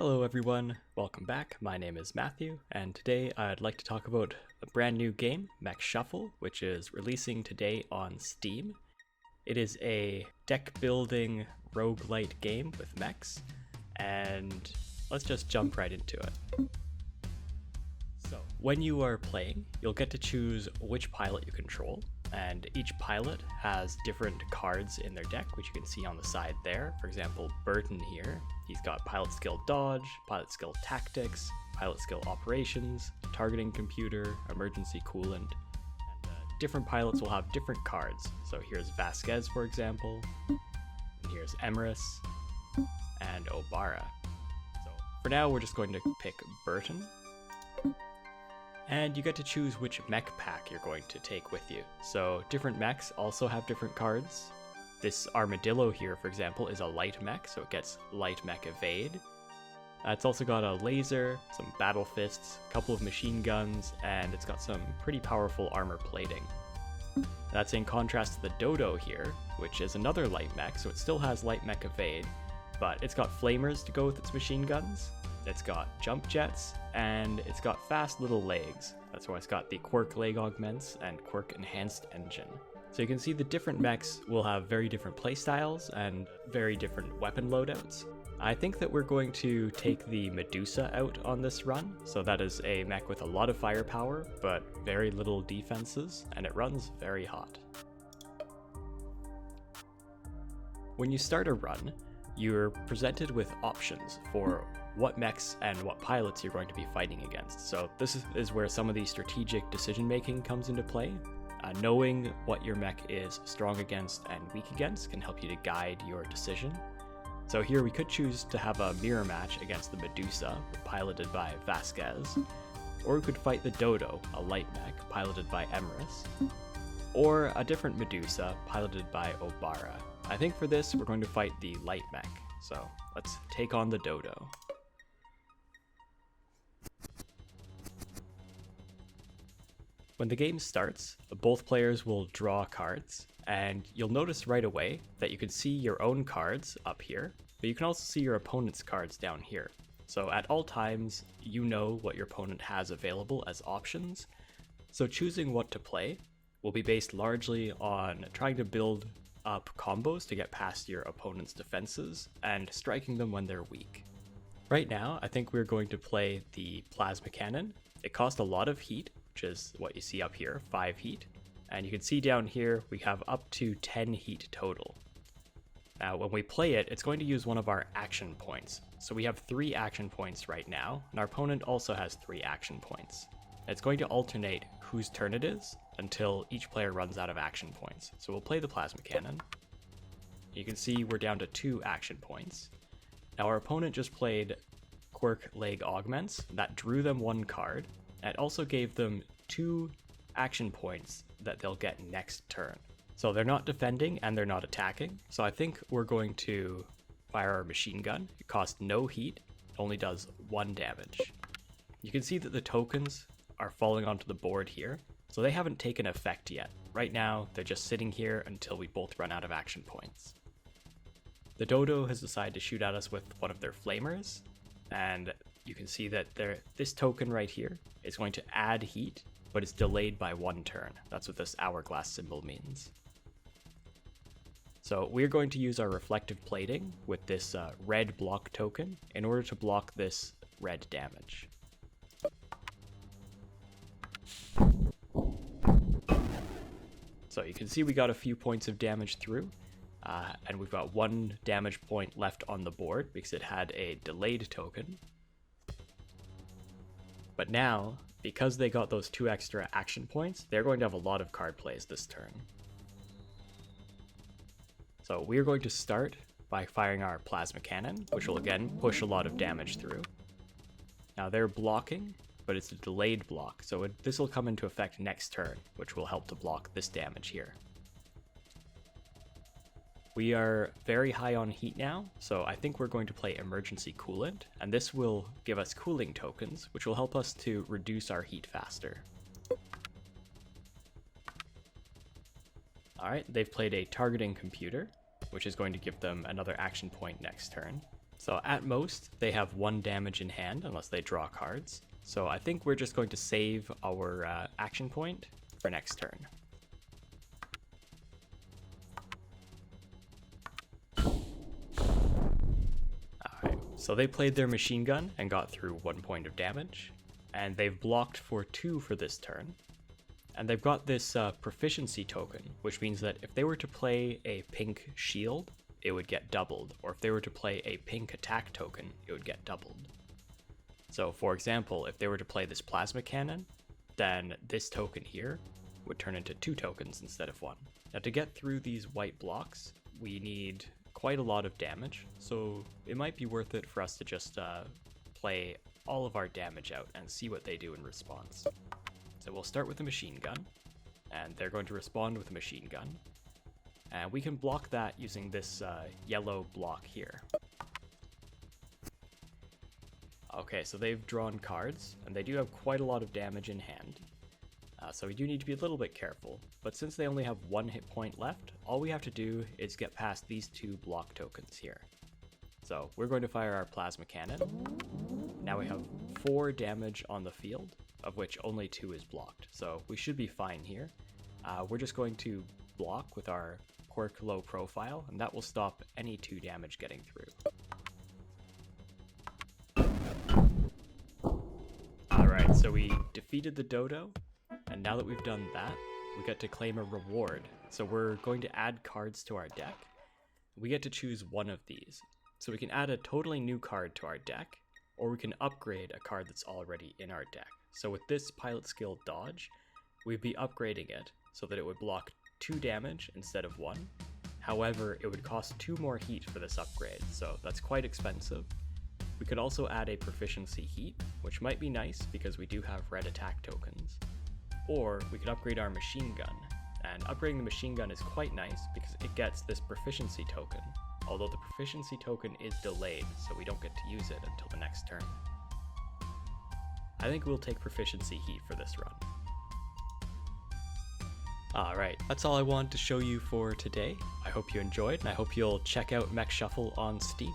Hello everyone, welcome back. My name is Matthew, and today I'd like to talk about a brand new game, Mech Shuffle, which is releasing today on Steam. It is a deck building roguelite game with mechs, and let's just jump right into it. So, when you are playing, you'll get to choose which pilot you control, and each pilot has different cards in their deck, which you can see on the side there. For example, Burton here, he's got pilot skill dodge, pilot skill tactics, pilot skill operations, targeting computer, emergency coolant, and different pilots will have different cards. So here's Vasquez, for example, and here's Emrys, and Obara. So for now, we're just going to pick Burton. And you get to choose which mech pack you're going to take with you. So different mechs also have different cards. This armadillo here, for example, is a light mech, so it gets light mech evade. It's also got a laser, some battle fists, a couple of machine guns, and it's got some pretty powerful armor plating. That's in contrast to the dodo here, which is another light mech, so it still has light mech evade, but it's got flamers to go with its machine guns. It's got jump jets, and it's got fast little legs. That's why it's got the quirk leg augments and quirk enhanced engine. So you can see the different mechs will have very different playstyles and very different weapon loadouts. I think that we're going to take the Medusa out on this run. So that is a mech with a lot of firepower, but very little defenses, and it runs very hot. When you start a run, you're presented with options for what mechs and what pilots you're going to be fighting against. So this is where some of the strategic decision making comes into play. Knowing what your mech is strong against and weak against can help you to guide your decision. So here we could choose to have a mirror match against the Medusa, piloted by Vasquez, or we could fight the Dodo, a light mech, piloted by Emrys, or a different Medusa, piloted by Obara. I think for this, we're going to fight the light mech, so let's take on the Dodo. When the game starts, both players will draw cards, and you'll notice right away that you can see your own cards up here, but you can also see your opponent's cards down here. So at all times, you know what your opponent has available as options, so choosing what to play will be based largely on trying to build up combos to get past your opponent's defenses and striking them when they're weak. Right now, I think we're going to play the plasma cannon. It costs a lot of heat, which is what you see up here, 5 heat. And you can see down here, we have up to 10 heat total. Now, when we play it, it's going to use one of our action points. So we have 3 action points right now, and our opponent also has 3 action points. It's going to alternate whose turn it is until each player runs out of action points. So we'll play the plasma cannon. You can see we're down to 2 action points. Now our opponent just played quirk leg augments. That drew them 1 card. It also gave them 2 action points that they'll get next turn. So they're not defending and they're not attacking. So I think we're going to fire our machine gun. It costs no heat, only does 1 damage. You can see that the tokens are falling onto the board here, so they haven't taken effect yet. Right now, they're just sitting here until we both run out of action points. The Dodo has decided to shoot at us with one of their flamers, and you can see that this token right here is going to add heat, but it's delayed by 1 turn. That's what this hourglass symbol means. So we're going to use our reflective plating with this red block token in order to block this red damage. So you can see we got a few points of damage through, and we've got 1 damage point left on the board because it had a delayed token. But now, because they got those 2 extra action points, they're going to have a lot of card plays this turn. So we're going to start by firing our plasma cannon, which will again push a lot of damage through. Now they're blocking, but it's a delayed block, so this will come into effect next turn, which will help to block this damage here. We are very high on heat now, so I think we're going to play emergency coolant, and this will give us cooling tokens, which will help us to reduce our heat faster. Alright, they've played a targeting computer, which is going to give them another action point next turn. So at most, they have 1 damage in hand unless they draw cards. So I think we're just going to save our action point for next turn. Alright, so they played their machine gun and got through 1 point of damage. And they've blocked for 2 for this turn. And they've got this proficiency token, which means that if they were to play a pink shield, it would get doubled. Or if they were to play a pink attack token, it would get doubled. So for example, if they were to play this plasma cannon, then this token here would turn into 2 tokens instead of 1. Now to get through these white blocks, we need quite a lot of damage, so it might be worth it for us to just play all of our damage out and see what they do in response. So we'll start with a machine gun, and they're going to respond with a machine gun. And we can block that using this yellow block here. Okay, so they've drawn cards, and they do have quite a lot of damage in hand. So we do need to be a little bit careful, but since they only have 1 hit point left, all we have to do is get past these 2 block tokens here. So we're going to fire our plasma cannon. Now we have 4 damage on the field, of which only 2 is blocked, so we should be fine here. We're just going to block with our quirk low profile, and that will stop any 2 damage getting through. Alright, so we defeated the dodo, and now that we've done that, we get to claim a reward. So we're going to add cards to our deck. We get to choose one of these. So we can add a totally new card to our deck, or we can upgrade a card that's already in our deck. So with this pilot skill dodge, we'd be upgrading it so that it would block 2 damage instead of 1. However, it would cost 2 more heat for this upgrade, so that's quite expensive. We could also add a proficiency heat, which might be nice because we do have red attack tokens. Or we could upgrade our machine gun, and upgrading the machine gun is quite nice because it gets this proficiency token, although the proficiency token is delayed, so we don't get to use it until the next turn. I think we'll take proficiency heat for this run. Alright, that's all I wanted to show you for today. I hope you enjoyed, and I hope you'll check out Mech Shuffle on Steam.